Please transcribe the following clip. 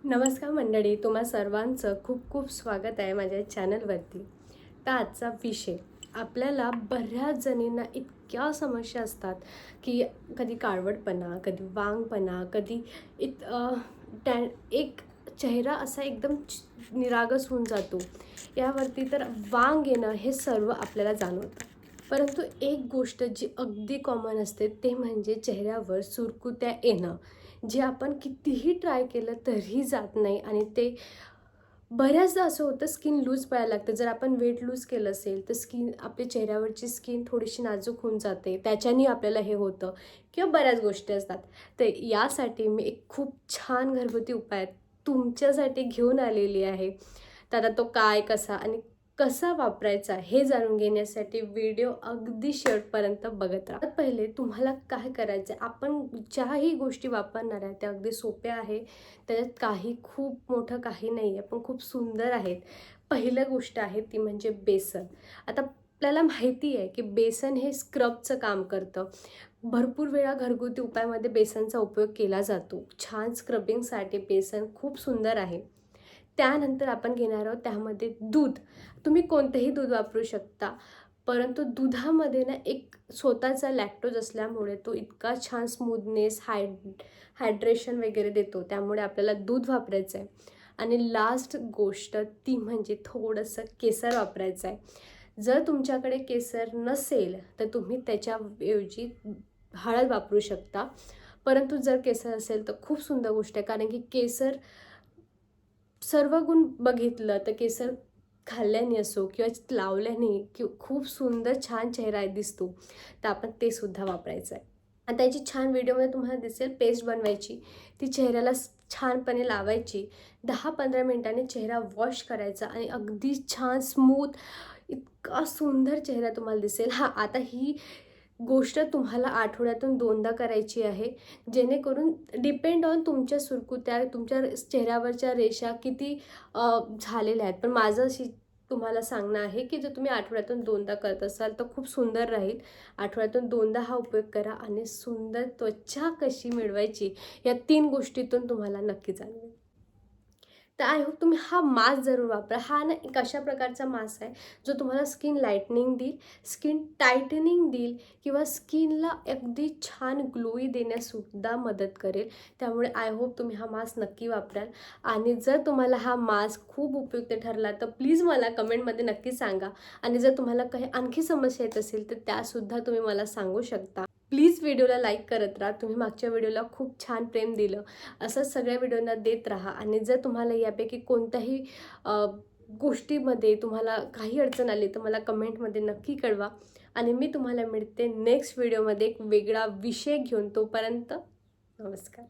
नमस्कार मंडळी, तुम्हा सर्वांचं खूप खूप स्वागत आहे माझ्या चॅनलवरती. तर आजचा विषय आपल्याला बऱ्याच जणींना इतक्या समस्या असतात की कधी काळवटपणा, कधी वांगपणा, कधी एक चेहरा असा एकदम निरागस होऊन जातो. यावरती तर वांग येणं हे सर्व आपल्याला जाणवतं. परंतु एक गोष्ट जी अगदी कॉमन असते ते म्हणजे चेहऱ्यावर सुरकुत्या येणं, जे आपण कितीही ट्राय केलं तरीही जात नाही. आणि ते बऱ्याचदा असं होतं स्किन लूज पडायला लागतं. जर आपण वेट लूज केलं असेल तर आपल्या चेहऱ्यावरची स्किन थोडीशी नाजूक होऊन जाते, त्याच्याने आपल्याला हे होतं किंवा बऱ्याच गोष्टी असतात. तर यासाठी मी एक खूप छान घरगुती उपाय तुमच्यासाठी घेऊन आलेली आहे. तर आता तो काय, कसा आणि कसा वापरायचा हे जाणून घेण्यासाठी व्हिडिओ अगदी शेवटपर्यंत बघत राहा. पहिले तुम्हाला काय करायचं आहे, आपण ज्याही गोष्टी वापरणार आहे त्या अगदी सोप्या आहे, त्याच्यात काही खूप मोठं काही नाही आहे, पण खूप सुंदर आहेत. पहिलं गोष्ट आहे ती म्हणजे बेसन. आता आपल्याला माहिती आहे की बेसन हे स्क्रबचं काम करतं. भरपूर वेळा घरगुती उपायामध्ये बेसनचा उपयोग केला जातो. छान स्क्रबिंगसाठी बेसन खूप सुंदर आहे. त्यानंतर आपण घेणार आहोत त्यामध्ये दूध. तुम्ही कोणतेही दूध वापरू शकता, परंतु दुधामध्ये ना एक स्वतःचा लॅक्टोज असल्यामुळे तो इतका छान स्मूथनेस, हायड्रेशन वगैरे देतो, त्यामुळे आपल्याला दूध वापरायचं आहे. आणि लास्ट गोष्ट ती म्हणजे थोडंसं केसर वापरायचं आहे. जर तुमच्याकडे केसर नसेल तर तुम्ही त्याच्याऐवजी हळद वापरू शकता. परंतु जर केसर असेल तर खूप सुंदर गोष्ट आहे, कारण की केसर सर्व गुण बघितलं तर केसर खाल्ल्याने असो किंवा लावल्याने खूप सुंदर छान चेहरा दिसतो. तर आपण ते सुद्धा वापरायचं आहे. आणि त्याची छान व्हिडिओमध्ये तुम्हाला दिसेल पेस्ट बनवायची, ती चेहऱ्याला छानपणे लावायची, 10-15 मिनिटांनी चेहरा वॉश करायचा आणि अगदी छान स्मूथ इतका सुंदर चेहरा तुम्हाला दिसेल. आता ही गोष्ट तुम्हाला आठवड्यातून 2दा करायची आहे, जेणेकरून डिपेंड ऑन तुमच्या सुरकुत्या, तुमच्या चेहऱ्यावरच्या रेषा किती झालेल्या आहेत. पण माझं अशी तुम्हाला सांगणं आहे की जर तुम्ही आठवड्यातून 2दा करत असाल तर खूप सुंदर राहील. आठवड्यातून 2दा हा उपयोग करा आणि सुंदर त्वचा कशी मिळवायची या 3 गोष्टीतून तुम्हाला नक्की जाणवेल. तर आय होप तुम्ही हा मास्क जरूर वापरा. हा ना एक अशा प्रकारचा मास्क आहे जो तुम्हाला स्किन लाईटनिंग देईल, स्किन टाईटनिंग देईल किंवा स्किनला अगदी छान ग्लोई देण्यासुद्धा मदत करेल. त्यामुळे आय होप तुम्ही हा मास्क नक्की वापराल. आणि जर तुम्हाला हा मास्क खूप उपयुक्त ठरला तर प्लीज मला कमेंटमध्ये नक्की सांगा. आणि जर तुम्हाला काही आणखी समस्या येत असेल तर त्यासुद्धा तुम्ही मला सांगू शकता. प्लीज व्हिडिओला लाईक करत राहा. तुम्ही मागच्या व्हिडिओला खूप छान प्रेम दिलं, असंच सगळ्या व्हिडिओंना देत राहा. आणि जर तुम्हाला यापैकी कोणत्याही गोष्टीमध्ये तुम्हाला काही अडचण आली तर मला कमेंटमध्ये नक्की कळवा. आणि मी तुम्हाला मिळते नेक्स्ट व्हिडिओमध्ये एक वेगळा विषय घेऊन. तोपर्यंत नमस्कार.